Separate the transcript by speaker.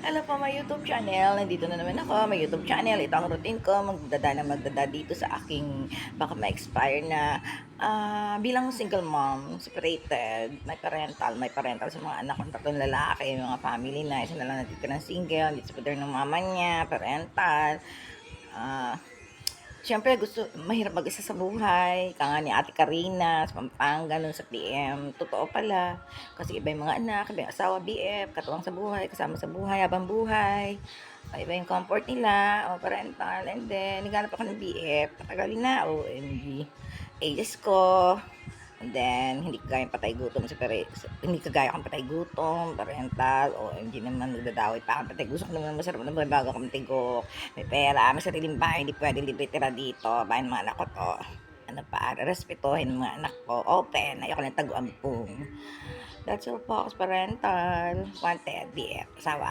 Speaker 1: Hello po, my YouTube channel. Nandito na naman ako, may YouTube channel. Ito ang routine ko, magdada dito sa aking baka ma-expire na bilang single mom, separated, may parental sa mga anak kong tatlong lalaki, mga family na, isa na lang natitirang single, dito sa poder ng mama niya, parental. Ah, Siyempre mahirap mag-isa sa buhay, kanga ni Ate Karina sa Pampanga nun sa PM. Totoo pala, kasi iba yung mga anak, iba yung asawa, BF, katuwang sa buhay, kasama sa buhay, habang buhay. Iba yung comfort nila, o parental, and then, naghanap ako ng BF, patagalin na, OMG. Ages ko, and then, hindi kagaya patay gutom hindi kagaya akong patay gutom, parental, OMG naman, nagdadawit pa akong patay. Gusto ko naman masarap na buhay bago akong tigok. May pera, may sariling bahay, hindi pwede libre tira dito. Bahay ng mga anak ko to. Ano pa, respetuhin ng mga anak ko. Open, ayoko ng tagu-ampung. That's all po, parental. Wanted, BF, asawa.